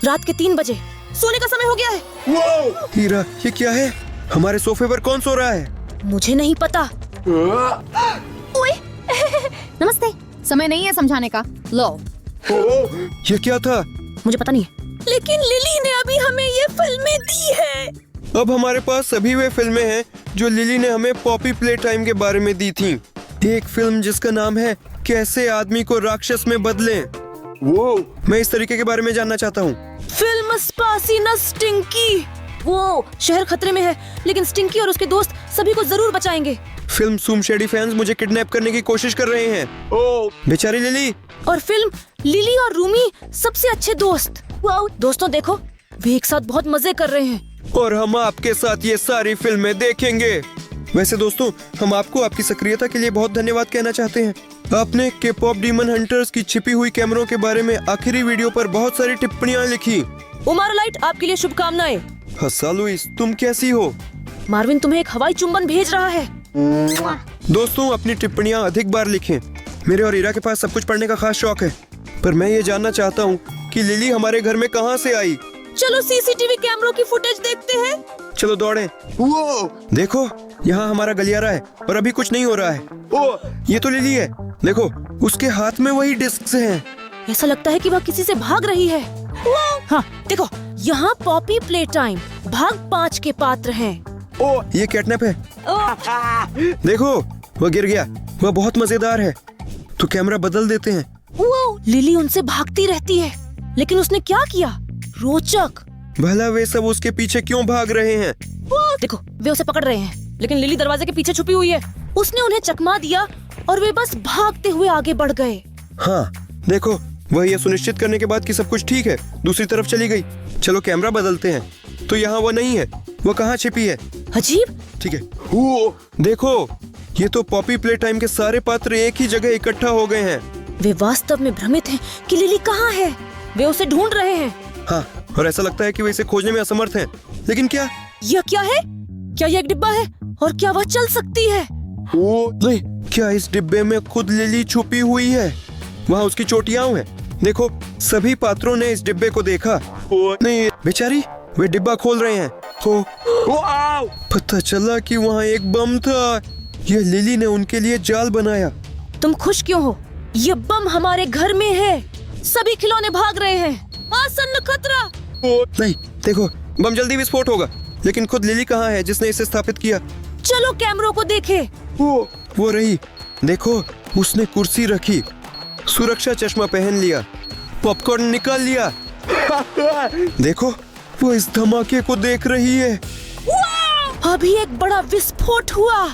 रात के 3 बजे, सोने का समय हो गया है। हीरा, ये क्या है? हमारे सोफे पर कौन सो रहा है? मुझे नहीं पता। ओए नमस्ते। समय नहीं है समझाने का। लो। ये क्या था? मुझे पता नहीं है, लेकिन लिली ने अभी हमें ये फिल्में दी है। अब हमारे पास सभी वे फिल्में हैं जो लिली ने हमें पॉपी प्ले टाइम के बारे में दी थीं। एक फिल्म जिसका नाम है कैसे आदमी को राक्षस में बदलें। मैं इस तरीके के बारे में जानना चाहता हूँ। फिल्म स्पासिना स्टिंकी। वो शहर खतरे में है, लेकिन स्टिंकी और उसके दोस्त सभी को जरूर बचाएंगे। फिल्म सूम शेडी फैंस मुझे किडनैप करने की कोशिश कर रहे हैं। बेचारी लिली। और फिल्म लिली और रूमी सबसे अच्छे दोस्त। वाओ दोस्तों देखो, वे एक साथ बहुत मजे कर रहे हैं। और हम आपके साथ ये सारी फिल्में देखेंगे। वैसे दोस्तों, हम आपको आपकी सक्रियता के लिए बहुत धन्यवाद कहना चाहते हैं। आपने के पॉप डीमन हंटर्स की छिपी हुई कैमरों के बारे में आखिरी वीडियो पर बहुत सारी टिप्पणियां लिखी। उमारोलाइट, आपके लिए शुभकामनाएं। हस्सा लुइस, तुम कैसी हो? मार्विन तुम्हें एक हवाई चुंबन भेज रहा है। दोस्तों, अपनी टिप्पणियां अधिक बार लिखें। मेरे और ईरा के पास सब कुछ पढ़ने का खास शौक है, पर मैं ये जानना चाहता हूँ कि लिली हमारे घर में कहाँ से आई। चलो सीसीटीवी कैमरों की फुटेज देखते हैं। चलो दौड़ें। देखो, यहाँ हमारा गलियारा है और अभी कुछ नहीं हो रहा है। ये तो लिली है। देखो, उसके हाथ में वही डिस्क हैं। ऐसा लगता है कि वह किसी से भाग रही है। हाँ, देखो, यहाँ पॉपी प्ले टाइम भाग 5 के पात्र हैं। ये कैटनैप है। देखो, वह गिर गया। वह बहुत मजेदार है। तो कैमरा बदल देते हैं। लिली उनसे भागती रहती है, लेकिन उसने क्या किया? रोचक। भला वे सब उसके पीछे क्यों भाग रहे हैं? देखो, वे उसे पकड़ रहे हैं, लेकिन लिली दरवाजे के पीछे छुपी हुई है। उसने उन्हें चकमा दिया और वे बस भागते हुए आगे बढ़ गए। हाँ, देखो, वह ये सुनिश्चित करने के बाद कि सब कुछ ठीक है, दूसरी तरफ चली गई। चलो कैमरा बदलते हैं। तो यहाँ वह नहीं है। वह कहाँ छिपी है? अजीब। ठीक है। देखो, ये तो पॉपी प्ले टाइम के सारे पात्र एक ही जगह इकट्ठा हो गए हैं। वे वास्तव में भ्रमित हैं कि लिली कहाँ है। वे उसे ढूंढ रहे हैं। हाँ, और ऐसा लगता है कि वे इसे खोजने में असमर्थ हैं। लेकिन क्या यह क्या है? क्या यह एक डिब्बा है? और क्या वह चल सकती है? नहीं, क्या इस डिब्बे में खुद लिली छुपी हुई है? वहाँ उसकी चोटियां हैं। देखो, सभी पात्रों ने इस डिब्बे को देखा। नहीं, बेचारी, वे डिब्बा खोल रहे हैं। पता चला कि वहाँ एक बम था। यह लिली ने उनके लिए जाल बनाया। तुम खुश क्यों हो? ये बम हमारे घर में है। सभी खिलौने भाग रहे हैं। आसन्न खतरा। नहीं, देखो, बम जल्दी विस्फोट होगा। लेकिन खुद लिली कहाँ है जिसने इसे स्थापित किया? चलो कैमरों को देखें। वो रही। देखो, उसने कुर्सी रखी, सुरक्षा चश्मा पहन लिया, पॉपकॉर्न निकाल लिया। देखो, वो इस धमाके को देख रही है। अभी एक बड़ा विस्फोट हुआ।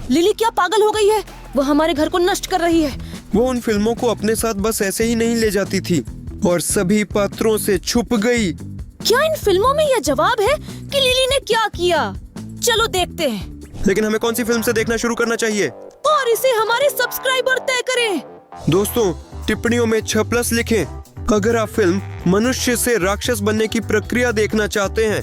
लिली क्या पागल हो गई है? वो हमारे घर को नष्ट कर रही है। वो उन फिल्मों को अपने साथ बस ऐसे ही नहीं ले जाती थी और सभी पात्रों से छुप गई। क्या इन फिल्मों में यह जवाब है कि लिली ने क्या किया? चलो देखते हैं। लेकिन हमें कौन सी फिल्म से देखना शुरू करना चाहिए? और इसे हमारे सब्सक्राइबर तय करें। दोस्तों, टिप्पणियों में 6+ लिखें अगर आप फिल्म मनुष्य से राक्षस बनने की प्रक्रिया देखना चाहते हैं।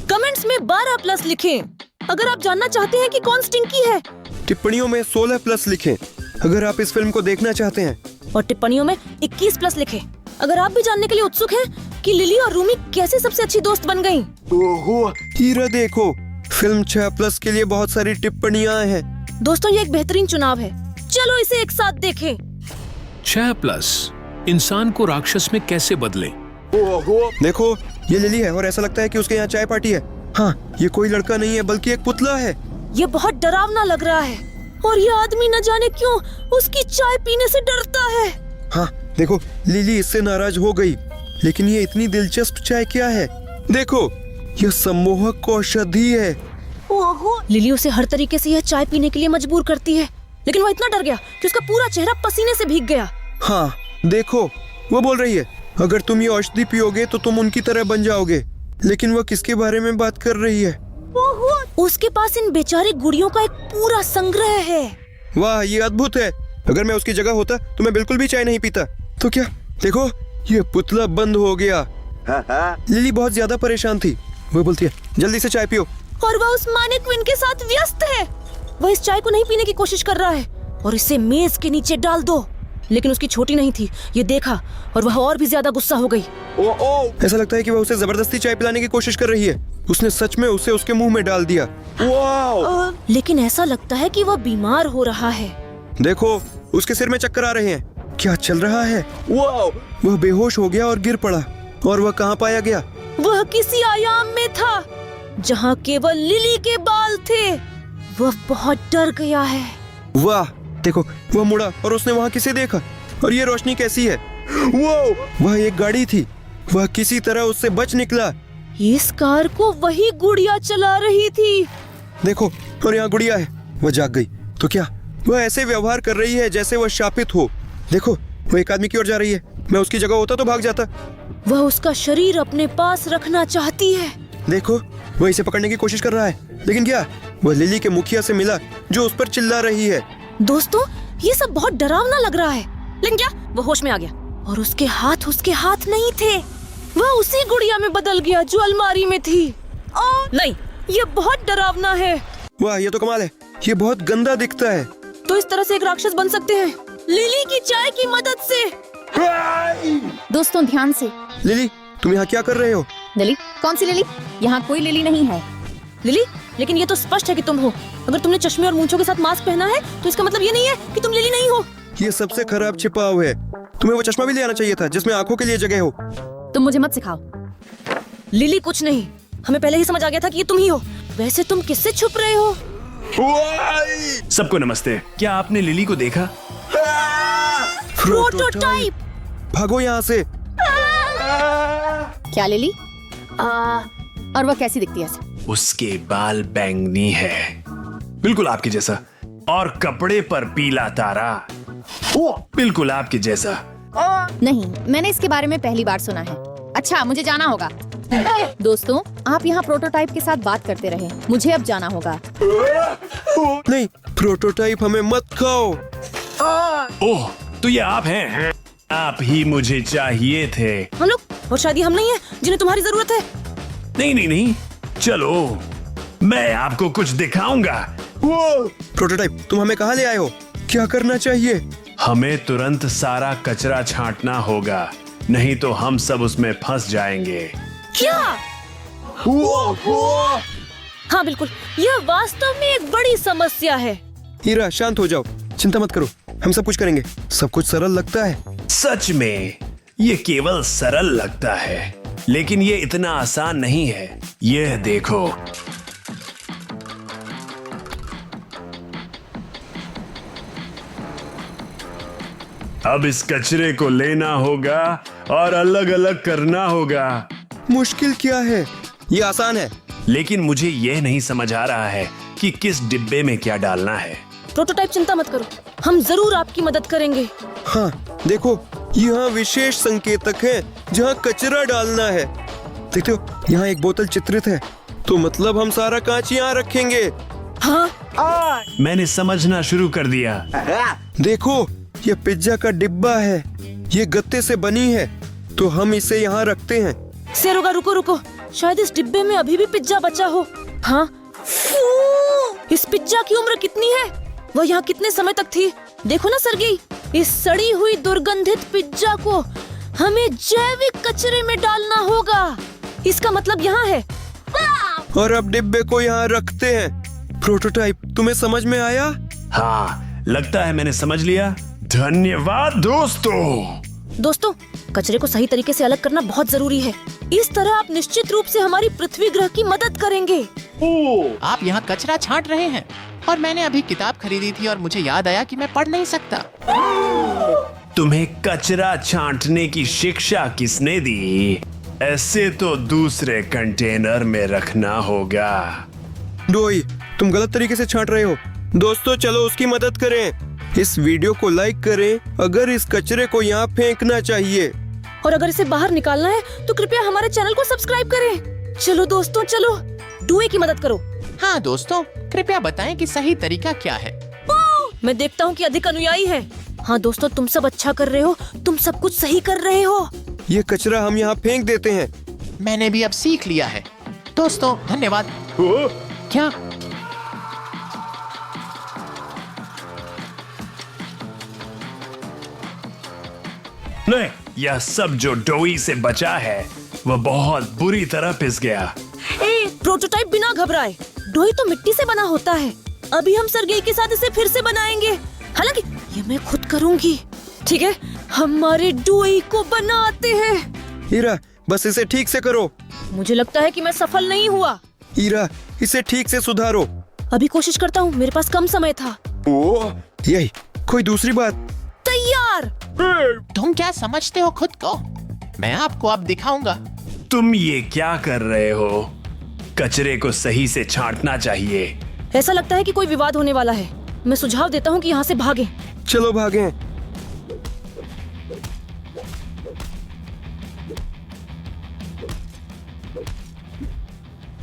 कमेंट्स में 12+ लिखें अगर आप जानना चाहते हैं कि कौन स्टिंकी है। टिप्पणियों में 16+ लिखें अगर आप इस फिल्म को देखना चाहते हैं। और टिप्पणियों में 21+ लिखें अगर आप भी जानने के लिए उत्सुक हैं कि लिली और रूमी कैसे सबसे अच्छी दोस्त बन गईं। हीरा, देखो, फिल्म 6+ के लिए बहुत सारी टिप्पणियां हैं। दोस्तों, ये एक बेहतरीन चुनाव है। चलो इसे एक साथ देखें। 6+ इंसान को राक्षस में कैसे बदले। देखो, ये लिली है और ऐसा लगता है कि उसके यहाँ चाय पार्टी है। हाँ, ये कोई लड़का नहीं है बल्कि एक पुतला है। ये बहुत डरावना लग रहा है और ये आदमी न जाने क्यों उसकी चाय पीने से डरता है। हाँ, देखो, लिली इससे नाराज हो गई। लेकिन ये इतनी दिलचस्प चाय क्या है? देखो, यह सम्मोहक औषधि है। लिली उसे हर तरीके से यह चाय पीने के लिए मजबूर करती है, लेकिन वह इतना डर गया कि उसका पूरा चेहरा पसीने से भीग गया। हाँ, देखो, वो बोल रही है अगर तुम ये औषधि पियोगे तो तुम उनकी तरह बन जाओगे। लेकिन वह किसके बारे में बात कर रही है? उसके पास इन बेचारी गुड़ियों का एक पूरा संग्रह है। वाह, ये अद्भुत है। अगर मैं उसकी जगह होता तो मैं बिल्कुल भी चाय नहीं पीता। तो क्या? देखो, ये पुतला बंद हो गया। लिली बहुत ज्यादा परेशान थी। वो बोलती है जल्दी से चाय पियो। और वह उस मैनीक्विन के साथ व्यस्त है। वह इस चाय को नहीं पीने की कोशिश कर रहा है और इसे मेज के नीचे डाल दो। लेकिन उसकी छोटी नहीं थी, ये देखा और वह और भी ज्यादा गुस्सा हो गई। ऐसा लगता है कि वह उसे जबरदस्ती चाय पिलाने की कोशिश कर रही है। उसने सच में उसे उसके मुंह में डाल दिया। वाओ! लेकिन ऐसा लगता है कि वह बीमार हो रहा है। देखो, उसके सिर में चक्कर आ रहे हैं। क्या चल रहा है? वाओ! वह बेहोश हो गया और गिर पड़ा। और वह कहाँ पाया गया? वह किसी आयाम में था जहाँ केवल लिली के बाल थे। वह बहुत डर गया है। वाह! देखो, वह मुड़ा और उसने वहाँ किसे देखा। और ये रोशनी कैसी है? वाओ! वह एक गाड़ी थी। वह किसी तरह उससे बच निकला। इस कार को वही गुड़िया चला रही थी। देखो, और यहाँ गुड़िया है। वह जाग गई तो क्या? वह ऐसे व्यवहार कर रही है जैसे वह शापित हो। देखो, वह एक आदमी की ओर जा रही है। मैं उसकी जगह होता तो भाग जाता। वह उसका शरीर अपने पास रखना चाहती है। देखो, वह इसे पकड़ने की कोशिश कर रहा है, लेकिन क्या? वह लिली के मुखिया से मिला जो उस पर चिल्ला रही है। दोस्तों, ये सब बहुत डरावना लग रहा है। लेकिन क्या? वह होश में आ गया और उसके हाथ नहीं थे। वह उसी गुड़िया में बदल गया जो अलमारी में थी। नहीं, ये बहुत डरावना है। वाह, ये तो कमाल है। ये बहुत गंदा दिखता है। तो इस तरह से एक राक्षस बन सकते हैं लिली की चाय की मदद से। दोस्तों ध्यान से। लिली, तुम यहाँ क्या कर रहे हो? लिली? कौन सी लिली? यहाँ कोई लिली नहीं है। लिली? लेकिन ये तो स्पष्ट है कि तुम हो। अगर तुमने चश्मे और मूंछों के साथ मास्क पहना है तो इसका मतलब ये नहीं है कि तुम लिली नहीं हो। ये सबसे खराब छिपाव है। तुम्हें वो चश्मा भी ले आना चाहिए था जिसमें आंखों के लिए जगह हो। तुम मुझे मत सिखाओ। लिली कुछ नहीं, हमें पहले ही समझ आ गया था कि ये तुम ही हो। वैसे तुम किससे छुप रहे हो? सबको नमस्ते। क्या आपने लिली को देखा? प्रोटोटाइप! भागो यहाँ से। क्या लिली? और वह कैसी दिखती है? उसके बाल बैंगनी है, बिल्कुल आपके जैसा, और कपड़े पर पीला तारा। ओ, बिल्कुल आपके जैसा। नहीं, मैंने इसके बारे में पहली बार सुना है। अच्छा, मुझे जाना होगा। दोस्तों, आप यहाँ प्रोटोटाइप के साथ बात करते रहे। मुझे अब जाना होगा। नहीं, प्रोटोटाइप, हमें मत खाओ। ओह, तो ये आप हैं? आप ही मुझे चाहिए थे। हम लोग? और शायद ये हम नहीं है जिन्हें तुम्हारी जरूरत है। नहीं नहीं नहीं, चलो मैं आपको कुछ दिखाऊंगा। प्रोटोटाइप, तुम हमें कहाँ ले आए हो? क्या करना चाहिए? हमें तुरंत सारा कचरा छांटना होगा, नहीं तो हम सब उसमें फंस जाएंगे। क्या? हाँ बिल्कुल, यह वास्तव में एक बड़ी समस्या है। हीरा, शांत हो जाओ, चिंता मत करो, हम सब कुछ करेंगे। सब कुछ सरल लगता है। सच में ये केवल सरल लगता है, लेकिन ये इतना आसान नहीं है। यह देखो, अब इस कचरे को लेना होगा और अलग अलग करना होगा। मुश्किल क्या है? ये आसान है। लेकिन मुझे यह नहीं समझ आ रहा है कि किस डिब्बे में क्या डालना है। प्रोटोटाइप, चिंता मत करो, हम जरूर आपकी मदद करेंगे। हाँ, देखो, यहाँ विशेष संकेतक है जहाँ कचरा डालना है। देखते हो, यहाँ एक बोतल चित्रित है, तो मतलब हम सारा कांच यहाँ रखेंगे। हाँ, मैंने समझना शुरू कर दिया। देखो, ये पिज्जा का डिब्बा है। ये गत्ते से बनी है, तो हम इसे यहाँ रखते हैं। सेरोगा, रुको रुको, शायद इस डिब्बे में अभी भी पिज्जा बचा हो। हाँ, इस पिज्जा की उम्र कितनी है? वह यहाँ कितने समय तक थी? देखो ना सर्गी, इस सड़ी हुई दुर्गंधित पिज्जा को हमें जैविक कचरे में डालना होगा। इसका मतलब यहाँ है। और अब डिब्बे को यहाँ रखते हैं। प्रोटोटाइप, तुम्हें समझ में आया? हाँ, लगता है मैंने समझ लिया। धन्यवाद दोस्तों। दोस्तों, कचरे को सही तरीके से अलग करना बहुत जरूरी है। इस तरह आप निश्चित रूप से हमारी पृथ्वी ग्रह की मदद करेंगे। आप यहाँ कचरा छांट रहे हैं और मैंने अभी किताब खरीदी थी और मुझे याद आया कि मैं पढ़ नहीं सकता। तुम्हें कचरा छांटने की शिक्षा किसने दी? ऐसे तो दूसरे कंटेनर में रखना होगा। डोई, तुम गलत तरीके से छांट रहे हो। दोस्तों, चलो उसकी मदद करें। इस वीडियो को लाइक करें अगर इस कचरे को यहाँ फेंकना चाहिए। और अगर इसे बाहर निकालना है तो कृपया हमारे चैनल को सब्सक्राइब करें। चलो दोस्तों, चलो डुए की मदद करो। हाँ दोस्तों, कृपया बताएं कि सही तरीका क्या है। मैं देखता हूँ कि अधिक अनुयायी है। हाँ दोस्तों, तुम सब अच्छा कर रहे हो, तुम सब कुछ सही कर रहे हो। ये कचरा हम यहाँ फेंक देते हैं। मैंने भी अब सीख लिया है। दोस्तों धन्यवाद। क्या? नहीं, यह सब जो डोई से बचा है वह बहुत बुरी तरह पिस गया। प्रोटोटाइप बिना घबराए, डोई तो मिट्टी से बना होता है। अभी हम सरगेई के साथ इसे फिर से बनाएंगे। हालांकि ये मैं खुद करूंगी। ठीक है, हमारे डोई को बनाते हैं। हीरा, बस इसे ठीक से करो। मुझे लगता है कि मैं सफल नहीं हुआ। हीरा, इसे ठीक से सुधारो। अभी कोशिश करता हूँ, मेरे पास कम समय था। यही कोई दूसरी बात। तैयार। तुम क्या समझते हो खुद को? मैं आपको अब दिखाऊंगा। तुम ये क्या कर रहे हो? कचरे को सही से छांटना चाहिए। ऐसा लगता है कि कोई विवाद होने वाला है। मैं सुझाव देता हूँ कि यहाँ से भागें। चलो भागें।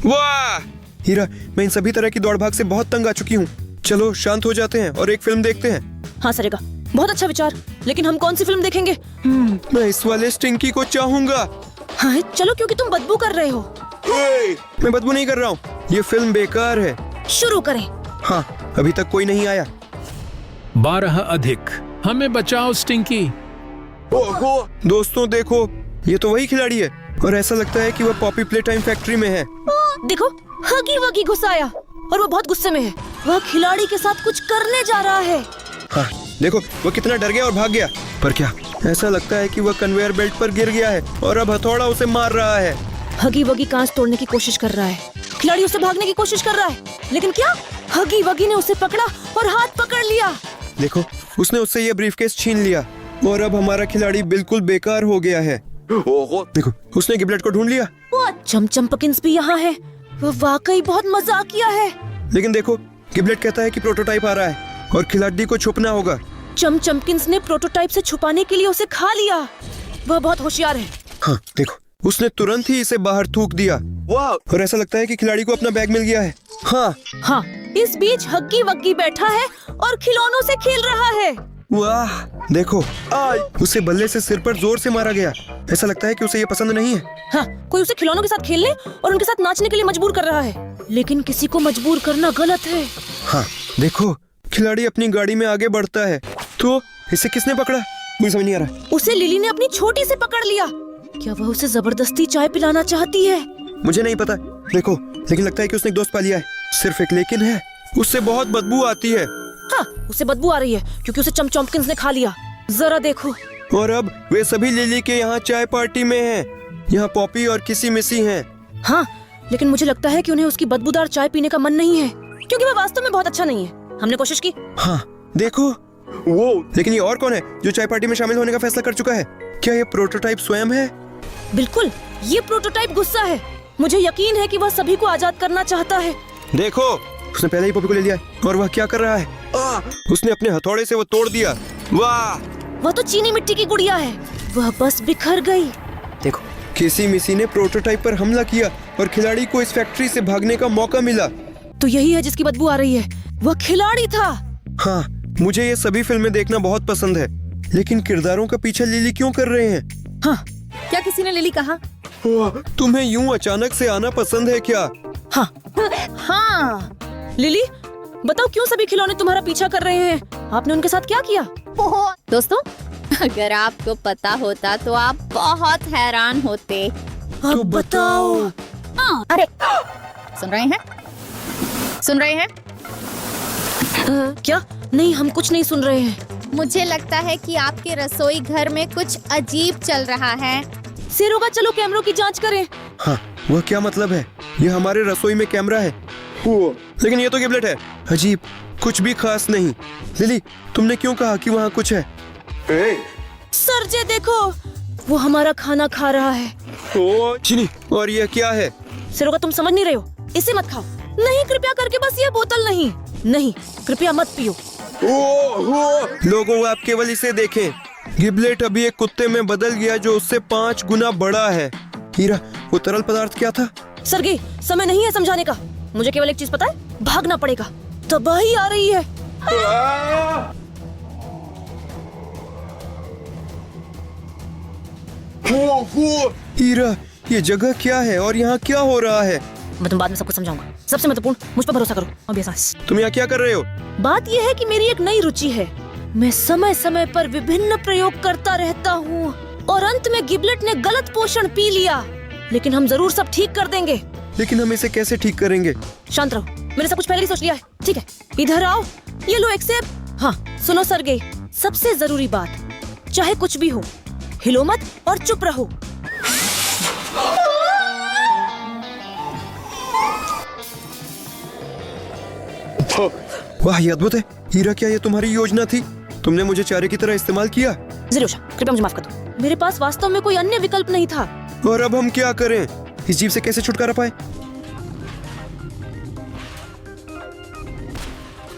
वाह! हीरा, मैं इन सभी तरह की दौड़ भाग से बहुत तंग आ चुकी हूँ। चलो शांत हो जाते हैं और एक फिल्म देखते हैं। हाँ सरेगा, बहुत अच्छा विचार। लेकिन हम कौन सी फिल्म देखेंगे? मैं इस वाले स्टिंकी को चाहूंगा। हाँ चलो, क्योंकि तुम बदबू कर रहे हो। मैं बदबू नहीं कर रहा हूँ। ये फिल्म बेकार है। शुरू करें। हाँ, अभी तक कोई नहीं आया। 12 अधिक। हमें बचाओ स्टिंकी। दोस्तों देखो, ये तो वही खिलाड़ी है और ऐसा लगता है कि वह पॉपी प्ले टाइम फैक्ट्री में है। देखो, हगी वगी घुसाया और वो बहुत गुस्से में है। वह खिलाड़ी के साथ कुछ करने जा रहा है। हाँ, देखो वो कितना डर गया और भाग गया। पर क्या, ऐसा लगता है कि वह कन्वेयर बेल्ट पर गिर गया है और अब हथौड़ा उसे मार रहा है। हगी वगी कांच तोड़ने की कोशिश कर रहा है। खिलाड़ी उसे भागने की कोशिश कर रहा है, लेकिन क्या, हगी वगी ने उसे पकड़ा और हाथ पकड़ लिया। देखो, उसने उससे ये ब्रीफकेस छीन लिया और अब हमारा खिलाड़ी बिल्कुल बेकार हो गया है। देखो, उसने गिबलेट को ढूंढ लिया। चमचम पकिंस भी यहाँ है। वह वाकई बहुत मजाकिया है। लेकिन देखो, गिबलेट कहता है कि प्रोटोटाइप आ रहा है और खिलाड़ी को छुपना होगा। चमचमकिंस ने प्रोटोटाइप से छुपाने के लिए उसे खा लिया। वह बहुत होशियार है। हाँ, देखो, उसने तुरंत ही इसे बाहर थूक दिया। वाह! और ऐसा लगता है कि खिलाड़ी को अपना बैग मिल गया है। हाँ, इस बीच हग्गी वग्गी बैठा है और खिलौनों से खेल रहा है। वाह! देखो, उसे बल्ले से सिर पर जोर से मारा गया। ऐसा लगता है कि उसे ये पसंद नहीं है। हाँ, कोई उसे खिलौनों के साथ खेलने और उनके साथ नाचने के लिए मजबूर कर रहा है। लेकिन किसी को मजबूर करना गलत है। हाँ, देखो, खिलाड़ी अपनी गाड़ी में आगे बढ़ता है। तो इसे किसने पकड़ा? मुझे समझ नहीं आ रहा। उसे लिली ने अपनी छोटी से पकड़ लिया। क्या वह उसे जबरदस्ती चाय पिलाना चाहती है? मुझे नहीं पता। देखो, लेकिन लगता है कि उसने एक दोस्त पा लिया है। सिर्फ एक लेकिन है, उससे बहुत बदबू आती है। हाँ, उसे बदबू आ रही है क्योंकि उसे चमचमकिंस ने खा लिया। जरा देखो। और अब वे सभी लिली के यहाँ चाय पार्टी में हैं। यहाँ पॉपी और किसी मिसी हैं। हाँ, लेकिन मुझे लगता है कि उन्हें उसकी बदबूदार चाय पीने का मन नहीं है, क्योंकि वह वास्तव में बहुत अच्छा नहीं है। हमने कोशिश की। हाँ, देखो, लेकिन ये और कौन है जो चाय पार्टी में शामिल होने का फैसला कर चुका है? क्या ये प्रोटोटाइप स्वयं है? बिल्कुल, ये प्रोटोटाइप गुस्सा है। मुझे यकीन है कि वह सभी को आजाद करना चाहता है। देखो, उसने पहले ही पॉपी को ले लिया है और वह क्या कर रहा है? उसने अपने हथौड़े से वो तोड़ दिया। वाह! वह तो चीनी मिट्टी की गुड़िया है। वह बस बिखर गई। देखो, किसी मिसी ने प्रोटोटाइप पर हमला किया और खिलाड़ी को इस फैक्ट्री से भागने का मौका मिला। तो यही है जिसकी बदबू आ रही है। वह खिलाड़ी था। हाँ, मुझे ये सभी फिल्में देखना बहुत पसंद है, लेकिन किरदारों का पीछा लिली क्यों कर रहे हैं? हाँ, क्या किसी ने लिली कहा? तुम्हें यूं अचानक से आना पसंद है क्या? हाँ, हाँ। लिली, बताओ क्यों सभी खिलौने तुम्हारा पीछा कर रहे हैं? आपने उनके साथ क्या किया? दोस्तों, अगर आपको पता होता तो आप बहुत हैरान होते। अब बताओ। अरे, सुन रहे हैं? सुन रहे हैं? क्या? नहीं, हम कुछ नहीं सुन रहे हैं। मुझे लगता है कि आपके रसोई घर में कुछ अजीब चल रहा है। सिरोगा, चलो कैमरों की जांच करें। हाँ, वह क्या मतलब है? ये हमारे रसोई में कैमरा है, लेकिन ये तो गिबलेट है। अजीब, कुछ भी खास नहीं। लिली, तुमने क्यों कहा कि वहाँ कुछ है? सरजे देखो, वो हमारा खाना खा रहा है। चीनी, और ये क्या है? सिरोगा, तुम समझ नहीं रहे हो। इसे मत खाओ। नहीं, कृपया करके बस ये बोतल नहीं। नहीं, कृपया मत पियो। लोगों, आप केवल इसे देखें। गिबलेट अभी एक कुत्ते में बदल गया जो उससे 5 गुना बड़ा है। हीरा, वो तरल पदार्थ क्या था? सरगे, समय नहीं है समझाने का। मुझे केवल एक चीज पता है, भागना पड़ेगा। तबाही आ रही है। हीरा, ये जगह क्या है और यहाँ क्या हो रहा है? मैं तुम बाद में सब कुछ समझाऊंगा। सबसे महत्वपूर्ण, मुझ पर भरोसा करो। अब ये सांस। तुम यहाँ क्या कर रहे हो? बात यह है कि मेरी एक नई रुचि है। मैं समय समय पर विभिन्न प्रयोग करता रहता हूँ और अंत में गिबलेट ने गलत पोषण पी लिया। लेकिन हम जरूर सब ठीक कर देंगे। लेकिन हम इसे कैसे ठीक करेंगे? शांत रहो, मैंने सब कुछ पहले ही सोच लिया है। ठीक है, इधर आओ, ये लो एक सेब। हाँ सुनो सर्गेई, सबसे जरूरी बात, चाहे कुछ भी हो, हिलो मत और चुप रहो। वाह, ये अद्भुत है। हीरा, क्या ये तुम्हारी योजना थी? तुमने मुझे चारे की तरह इस्तेमाल किया। ज़िरोशा, कृपया मुझे माफ कर दो। मेरे पास वास्तव में कोई अन्य विकल्प नहीं था। और अब हम क्या करें? इस जीव से कैसे छुटकारा पाए?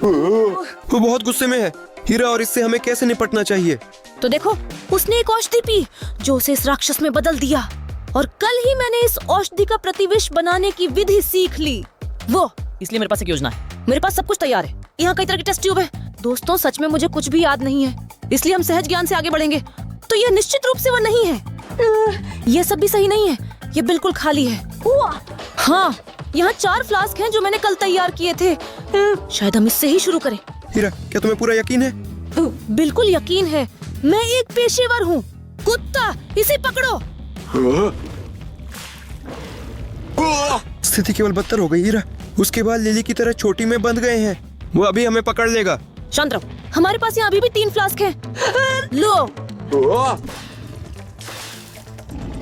वो बहुत गुस्से में है हीरा, और इससे हमें कैसे निपटना चाहिए? तो देखो, उसने एक औषधि पी जो उसे इस राक्षस में बदल दिया, और कल ही मैंने इस औषधि का प्रतिविष बनाने की विधि सीख ली। वो इसलिए मेरे पास एक योजना है। मेरे पास सब कुछ तैयार है। यहाँ कई तरह के टेस्ट ट्यूब है। दोस्तों, सच में मुझे कुछ भी याद नहीं है, इसलिए हम सहज ज्ञान से आगे बढ़ेंगे। तो ये निश्चित रूप से वो नहीं है। ये सब भी सही नहीं है, ये बिल्कुल खाली है। हाँ, यहाँ 4 फ्लास्क हैं जो मैंने कल तैयार किए थे। शायद हम इससे ही शुरू करें। हीरा, क्या तुम्हें पूरा यकीन है? बिल्कुल यकीन है, मैं एक पेशेवर हूँ। कुत्ता, इसे पकड़ो। स्थिति केवल बदतर हो गई हीरा। उसके बाद लिली की तरह छोटी में बंध गए हैं। वो अभी हमें पकड़ लेगा। शांत रहो, हमारे पास यहाँ अभी भी 3 फ्लास्क हैं। लो।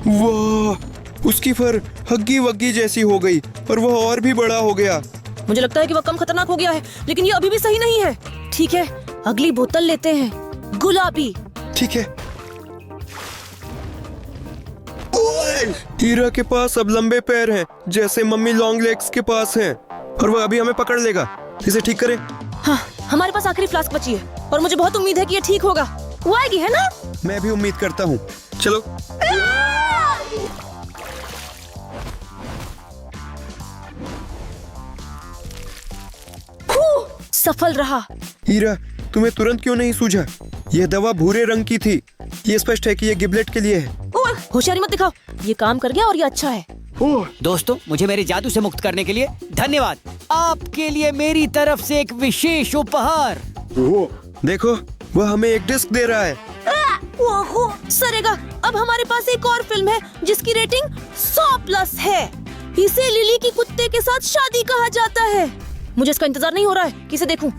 वाह, उसकी फर हग्गी वग्गी जैसी हो गई और वह और भी बड़ा हो गया। मुझे लगता है कि वह कम खतरनाक हो गया है, लेकिन ये अभी भी सही नहीं है। ठीक है, अगली बोतल लेते हैं, गुलाबी। ठीक है। हीरा के पास अब लंबे पैर हैं, जैसे मम्मी लॉन्ग लेग्स के पास हैं, और वह अभी हमें पकड़ लेगा। इसे ठीक करें। हाँ, हमारे पास आखिरी फ्लास्क बची है और मुझे बहुत उम्मीद है कि ये ठीक होगा। वो आएगी, है ना? मैं भी उम्मीद करता हूँ। चलो। सफल रहा। हीरा, तुम्हें तुरंत क्यों नहीं सूझा? यह दवा भूरे रंग की थी। ये स्पष्ट है कि ये गिबलेट के लिए है। होशियारी मत दिखाओ, ये काम कर गया और ये अच्छा है। दोस्तों, मुझे मेरे जादू से मुक्त करने के लिए धन्यवाद। आपके लिए मेरी तरफ से एक विशेष उपहार। देखो, वह हमें एक डिस्क दे रहा है। ओहो, सरेगा, अब हमारे पास एक और फिल्म है जिसकी रेटिंग 100+ है। इसे लिली की कुत्ते के साथ शादी कहा जाता है। मुझे इसका इंतजार नहीं हो रहा है, किसे देखूं?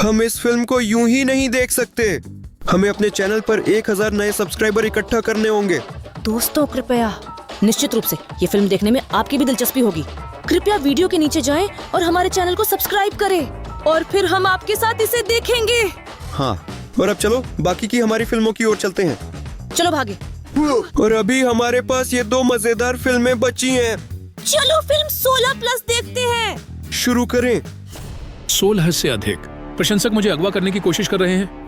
हम इस फिल्म को यूं ही नहीं देख सकते। हमें अपने चैनल पर 1000 नए सब्सक्राइबर इकट्ठा करने होंगे। दोस्तों, कृपया, निश्चित रूप से ये फिल्म देखने में आपकी भी दिलचस्पी होगी। कृपया वीडियो के नीचे जाएं और हमारे चैनल को सब्सक्राइब करें, और फिर हम आपके साथ इसे देखेंगे। हाँ, और अब चलो बाकी की हमारी फिल्मों की ओर चलते हैं। चलो भागे। और अभी हमारे पास ये 2 मजेदार फिल्में बची हैं। चलो फिल्म 16+ देखते हैं। शुरू करें। 16 से अधिक प्रशंसक मुझे अगवा करने की कोशिश कर रहे हैं।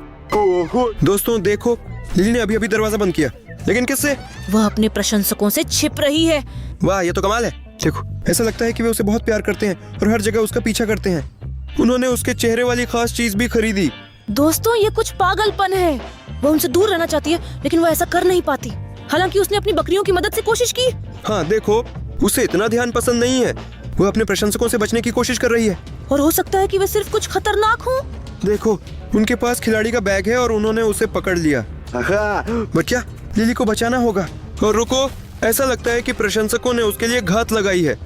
दोस्तों देखो, लिली ने अभी दरवाजा बंद किया, लेकिन किससे? वह अपने प्रशंसकों से छिप रही है। वाह, ये तो कमाल है। देखो, ऐसा लगता है कि वे उसे बहुत प्यार करते हैं और हर जगह उसका पीछा करते हैं। उन्होंने उसके चेहरे वाली खास चीज भी खरीदी। दोस्तों, ये कुछ पागलपन है। वह उनसे दूर रहना चाहती है, लेकिन वह ऐसा कर नहीं पाती। हालांकि उसने अपनी बकरियों की मदद से कोशिश की। हाँ देखो, उसे इतना ध्यान पसंद नहीं है। वो अपने प्रशंसकों से बचने की कोशिश कर रही है। और हो सकता है कि वे सिर्फ कुछ खतरनाक हों। देखो, उनके पास खिलाड़ी का बैग है और उन्होंने उसे पकड़ लिया। बच्चा, लिली को बचाना होगा। और रुको, ऐसा लगता है कि प्रशंसकों ने उसके लिए घात लगाई है।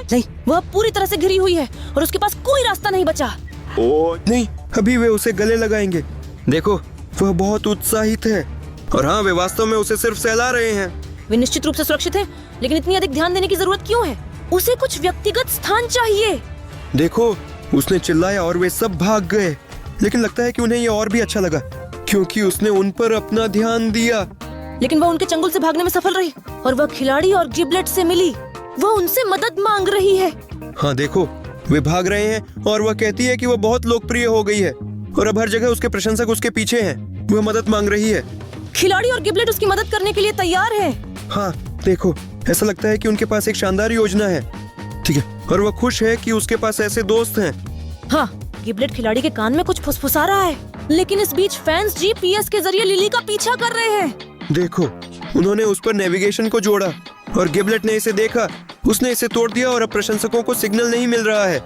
नहीं, वह पूरी तरह से घिरी हुई है और उसके पास कोई रास्ता नहीं बचा। नहीं, अभी वे उसे गले लगाएंगे। देखो, वह बहुत उत्साहित है। और हाँ, वे वास्तव में उसे सिर्फ सहला रहे हैं। वे निश्चित रूप से सुरक्षित हैं, लेकिन इतनी अधिक ध्यान देने की जरूरत क्यों है? उसे कुछ व्यक्तिगत स्थान चाहिए। देखो, उसने चिल्लाया और वे सब भाग गए। लेकिन लगता है कि उन्हें ये और भी अच्छा लगा, क्योंकि उसने उन पर अपना ध्यान दिया। लेकिन वह उनके चंगुल से भागने में सफल रही और वह खिलाड़ी और गिबलेट से मिली। वह उनसे मदद मांग रही है। हाँ देखो, वे भाग रहे हैं और वह कहती है कि वह बहुत लोकप्रिय हो गई है और अब हर जगह उसके प्रशंसक उसके पीछे हैं। वह मदद मांग रही है। खिलाड़ी और गिबलेट उसकी मदद करने के लिए तैयार हैं। हाँ देखो, ऐसा लगता है कि उनके पास एक शानदार योजना है। ठीक है, और वह खुश है कि उसके पास ऐसे दोस्त हैं। हाँ, गिबलेट खिलाड़ी के कान में कुछ फुसफुसा रहा है, लेकिन इस बीच फैंस जीपीएस के जरिए लिली का पीछा कर रहे हैं। देखो, उन्होंने उस पर नेविगेशन को जोड़ा और गिबलेट ने इसे देखा। उसने इसे तोड़ दिया और अब प्रशंसकों को सिग्नल नहीं मिल रहा है।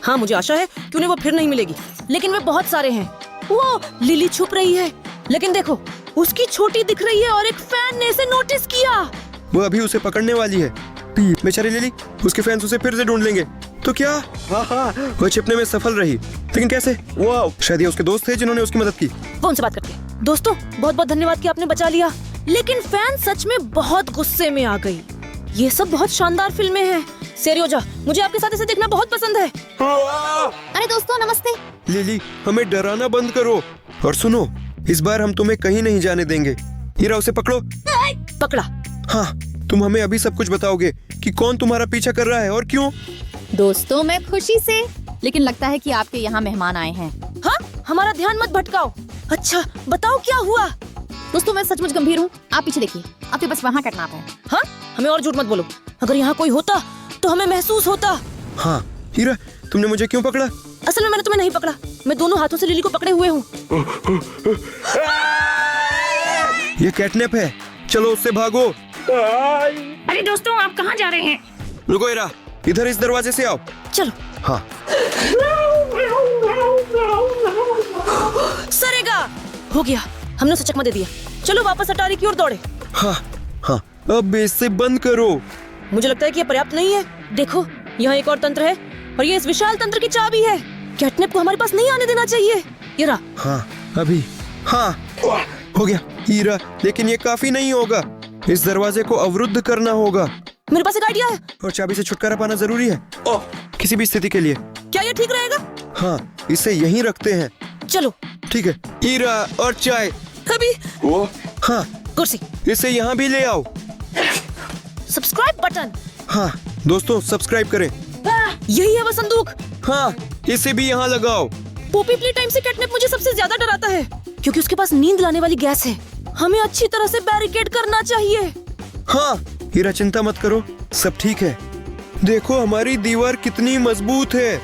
हाँ, मुझे आशा है कि उन्हें वो फिर नहीं मिलेगी, लेकिन वे बहुत सारे हैं। वो लिली छुप रही है, लेकिन देखो उसकी छोटी दिख रही है और एक फैन ने इसे नोटिस किया। वो अभी उसे पकड़ने वाली है। बेचारी लिली, उसके फैंस उसे फिर से ढूंढ लेंगे तो क्या? वो छिपने में सफल रही, लेकिन कैसे? वाह, शायद ये उसके दोस्त थे जिन्होंने उसकी मदद की। वो उनसे बात करते हैं। दोस्तों, बहुत बहुत धन्यवाद कि आपने बचा लिया, लेकिन फैन सच में बहुत गुस्से में आ गई। ये सब बहुत शानदार फिल्में हैं। सेरियोजा, मुझे आपके साथ इसे देखना बहुत पसंद है। अरे दोस्तों, नमस्ते। लिली, हमें डराना बंद करो और सुनो, इस बार हम तुम्हें कहीं नहीं जाने देंगे। हीरा, उसे पकड़ो। पकड़ा। हाँ, तुम हमें अभी सब कुछ बताओगे कि कौन तुम्हारा पीछा कर रहा है और क्यों। दोस्तों, मैं खुशी से, लेकिन लगता है कि आपके यहाँ मेहमान आए हैं। हाँ, हमारा ध्यान मत भटकाओ। अच्छा, बताओ क्या हुआ? दोस्तों, मैं सचमुच गंभीर हूँ। आप पीछे देखिए, आपके बस वहाँ किडनैप है। हाँ, हमें और झूठ मत बोलो। अगर यहाँ कोई होता तो हमें महसूस होता। हाँ हीरा, तुमने मुझे क्यों पकड़ा? असल में मैंने तुम्हें नहीं पकड़ा, मैं दोनों हाथों से लिली को पकड़े हुए हूँ। ये कैटनैप है, चलो उससे भागो। अरे दोस्तों, आप कहाँ जा रहे हैं? रुको हीरा, इधर इस दरवाजे से आओ। चलो। हाँ, सरेगा, हो गया, हमने उसे चकमा दे दिया। चलो वापस अटारी की ओर दौड़े। हाँ, हाँ, अब इससे बंद करो। मुझे लगता है कि यह पर्याप्त नहीं है। देखो, यहाँ एक और तंत्र है और ये इस विशाल तंत्र की चाबी है। कैटनैप को हमारे पास नहीं आने देना चाहिए। ये रहा। हाँ, अभी। हाँ, हो गया हीरा, लेकिन ये काफी नहीं होगा। इस दरवाजे को अवरुद्ध करना होगा मेरे पास एक आइडिया है। और चाबी से छुटकारा पाना जरूरी है किसी भी स्थिति के लिए। क्या ये ठीक रहेगा? हाँ, इसे यहीं रखते हैं। चलो। ठीक है, हीरा और चाय। अभी। हाँ, कुर्सी। इसे यहाँ भी ले आओ। Subscribe button. हाँ दोस्तों, सब्सक्राइब करें। यही है वो संदूक। हाँ, इसे भी यहाँ लगाओ। पोपी प्ले टाइम से कैटनैप मुझे सबसे ज्यादा डराता है, क्योंकि उसके पास नींद लाने वाली गैस है। हमें अच्छी तरह से बैरिकेड करना चाहिए। हाँ हीरा, चिंता मत करो, सब ठीक है। देखो हमारी दीवार कितनी मजबूत है।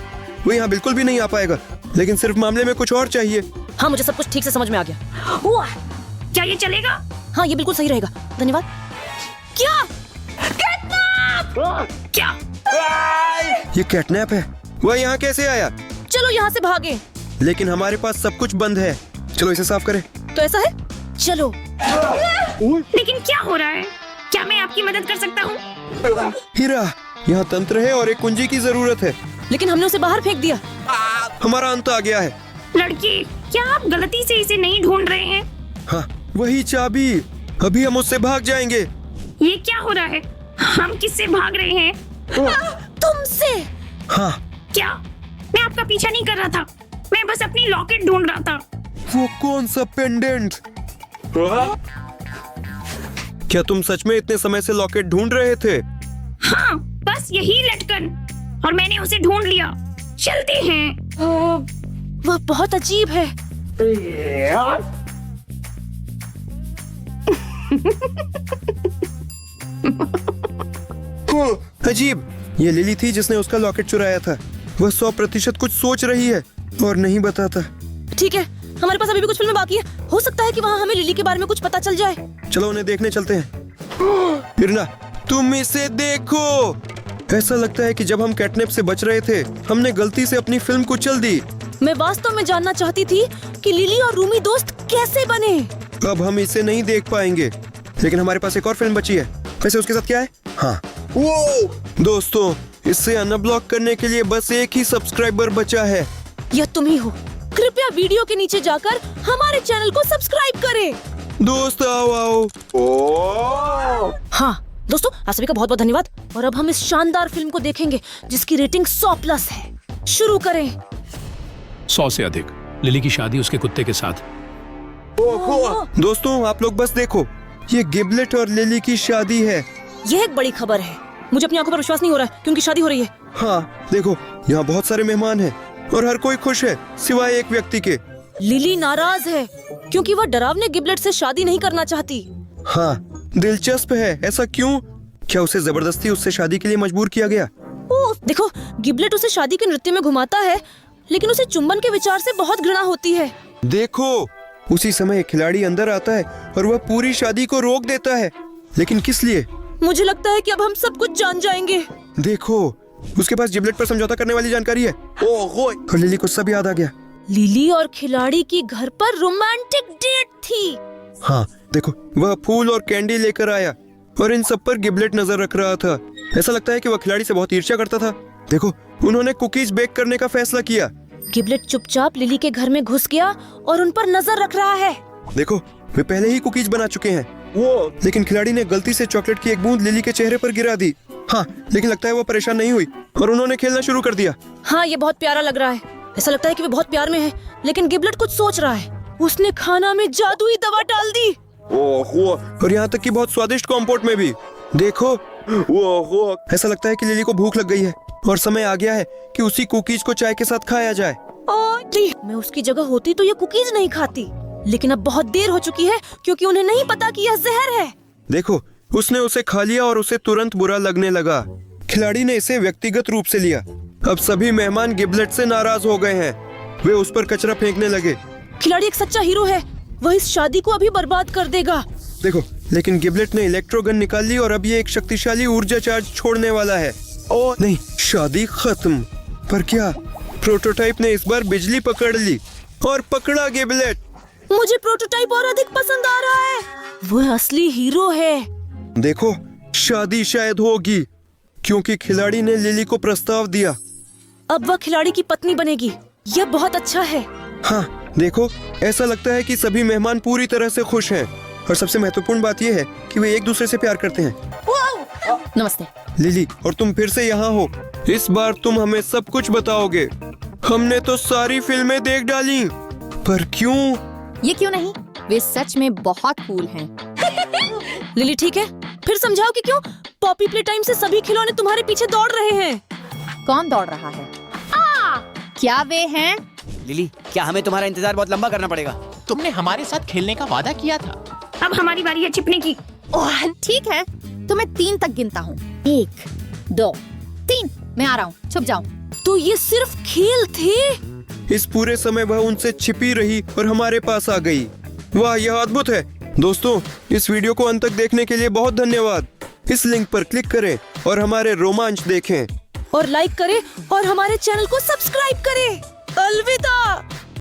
वो यहाँ बिल्कुल भी नहीं आ पाएगा, लेकिन सिर्फ मामले में कुछ और चाहिए। हाँ, मुझे सब कुछ ठीक से समझ में आ गया। वाह, क्या ये चलेगा? हाँ, ये बिल्कुल सही रहेगा। धन्यवाद। क्या? क्या? ये कैटनैप है। वह यहाँ कैसे आया? चलो यहाँ से भागे। लेकिन हमारे पास सब कुछ बंद है। चलो इसे साफ करें। तो ऐसा है, चलो। लेकिन क्या हो रहा है? क्या मैं आपकी मदद कर सकता हूँ? हीरा, यहाँ तंत्र है और एक कुंजी की जरूरत है। लेकिन हमने उसे बाहर फेंक दिया। हमारा अंत आ गया है। लड़की, क्या आप गलती से इसे नहीं ढूंढ रहे हैं? हाँ, वही चाबी। अभी हम उससे भाग जाएंगे। ये क्या हो रहा है? हम किससे भाग रहे हैं? तुमसे। हाँ, क्या? मैं आपका पीछा नहीं कर रहा था, मैं बस अपनी लॉकेट ढूंढ रहा था। वो कौन सा पेंडेंट? क्या तुम सच में इतने समय से लॉकेट ढूंढ रहे थे? हाँ, बस यही लटकन, और मैंने उसे ढूंढ लिया। चलते हैं। वह बहुत अजीब है। अजीब, ये लिली थी जिसने उसका लॉकेट चुराया था। वह 100% कुछ सोच रही है और नहीं बताता। ठीक है, हमारे पास अभी भी कुछ फिल्में बाकी है। हो सकता है कि वहाँ हमें लिली के बारे में कुछ पता चल जाए। चलो उन्हें देखने चलते हैं। हिरना, तुम इसे देखो। ऐसा लगता है कि जब हम कैटनैप से बच रहे थे, हमने गलती से अपनी फिल्म कुचल दी। मैं वास्तव में जानना चाहती थी कि लिली और रूमी दोस्त कैसे बने। अब हम इसे नहीं देख पाएंगे, लेकिन हमारे पास एक और फिल्म बची है। वैसे उसके साथ क्या है? हाँ, वो दोस्तों, इससे अनब्लॉक करने के लिए बस एक ही सब्सक्राइबर बचा है। यह तुम ही हो। कृपया वीडियो के नीचे जाकर हमारे चैनल को सब्सक्राइब करें। दोस्त आओ आओ। हाँ दोस्तों, आप सभी का बहुत बहुत धन्यवाद। और अब हम इस शानदार फिल्म को देखेंगे जिसकी रेटिंग 100+ है। शुरू करें। 100 से अधिक। लिली की शादी उसके कुत्ते के साथ। दोस्तों, आप लोग बस देखो, ये गिबलेट और लिली की शादी है। यह एक बड़ी खबर है। मुझे अपनी आंखों पर विश्वास नहीं हो रहा है कि उनकी शादी हो रही है। हाँ देखो, यहाँ बहुत सारे मेहमान हैं और हर कोई खुश है सिवाय एक व्यक्ति के। लिली नाराज है क्योंकि वह डरावने गिबलेट से शादी नहीं करना चाहती। हाँ, दिलचस्प है। ऐसा क्यों? क्या उसे जबरदस्ती उससे शादी के लिए मजबूर किया गया? देखो, गिबलेट उसे शादी के नृत्य में घुमाता है, लेकिन उसे चुंबन के विचार से बहुत घृणा होती है। देखो, उसी समय एक खिलाड़ी अंदर आता है और वह पूरी शादी को रोक देता है। लेकिन किस लिए? मुझे लगता है कि अब हम सब कुछ जान जाएंगे। देखो, उसके पास जिबलेट पर समझौता करने वाली जानकारी है। और लिली को सब याद आ गया। लिली और खिलाड़ी की घर पर रोमांटिक डेट थी। हाँ देखो, वह फूल और कैंडी लेकर आया और इन सब पर गिबलेट नजर रख रहा था। ऐसा लगता है कि वह खिलाड़ी से बहुत ईर्ष्या करता था। देखो, उन्होंने कुकीज बेक करने का फैसला किया। गिबलेट चुपचाप लिली के घर में घुस गया और उन पर नजर रख रहा है। देखो, वे पहले ही कुकीज बना चुके हैं। लेकिन खिलाड़ी ने गलती से चॉकलेट की एक बूंद लिली के चेहरे पर गिरा दी। हाँ, लेकिन लगता है वो परेशान नहीं हुई और उन्होंने खेलना शुरू कर दिया। हाँ, ये बहुत प्यारा लग रहा है। ऐसा लगता है कि वे बहुत प्यार में है, लेकिन गिबलेट कुछ सोच रहा है। उसने खाना में जादुई दवा डाल दी। और यहाँ तक कि बहुत स्वादिष्ट कॉम्पोट में भी। देखो, ऐसा लगता है कि लिली को भूख लग गई है और समय आ गया है कि उसी कुकीज को चाय के साथ खाया जाए। मैं उसकी जगह होती तो ये कुकीज नहीं खाती, लेकिन अब बहुत देर हो चुकी है क्योंकि उन्हें नहीं पता कि यह जहर है। देखो, उसने उसे खा लिया और उसे तुरंत बुरा लगने लगा। खिलाड़ी ने इसे व्यक्तिगत रूप से लिया। अब सभी मेहमान गिबलेट से नाराज हो गए हैं। वे उस पर कचरा फेंकने लगे। खिलाड़ी एक सच्चा हीरो है, वह इस शादी को अभी बर्बाद कर देगा। देखो, लेकिन गिबलेट ने इलेक्ट्रोगन निकाल ली और अब ये एक शक्तिशाली ऊर्जा चार्ज छोड़ने वाला है। ओ नहीं, शादी खत्म। पर क्या? प्रोटोटाइप ने इस बार बिजली पकड़ ली और पकड़ा गिबलेट। मुझे प्रोटोटाइप और अधिक पसंद आ रहा है। वह असली हीरो है। देखो, शादी शायद होगी क्योंकि खिलाड़ी ने लिली को प्रस्ताव दिया। अब वह खिलाड़ी की पत्नी बनेगी। यह बहुत अच्छा है। हाँ देखो, ऐसा लगता है कि सभी मेहमान पूरी तरह से खुश हैं और सबसे महत्वपूर्ण बात यह है कि वे एक दूसरे से प्यार करते हैं। नमस्ते। लिली, और तुम फिर से यहाँ हो। इस बार तुम हमें सब कुछ बताओगे। हमने तो सारी फिल्में देख डाली, पर क्यों? ये क्यों नहीं, वे सच में बहुत कूल हैं। लिली ठीक है, फिर समझाओ कि क्यों पॉपी प्ले टाइम से सभी खिलौने तुम्हारे पीछे दौड़ रहे हैं। कौन दौड़ रहा है? क्या वे हैं? लिली, क्या हमें तुम्हारा इंतजार बहुत लंबा करना पड़ेगा? तुमने हमारे साथ खेलने का वादा किया था। अब हमारी बारी है छिपने की। ठीक है, तो मैं 3 तक गिनता हूँ। 1, 2, 3। मैं आ रहा हूँ, छुप जाओ। तो ये सिर्फ खेल थे। इस पूरे समय वह उनसे छिपी रही और हमारे पास आ गई। वाह, यह अद्भुत है। दोस्तों, इस वीडियो को अंत तक देखने के लिए बहुत धन्यवाद। इस लिंक पर क्लिक करें और हमारे रोमांच देखें। और लाइक करें और हमारे चैनल को सब्सक्राइब करें। अलविदा।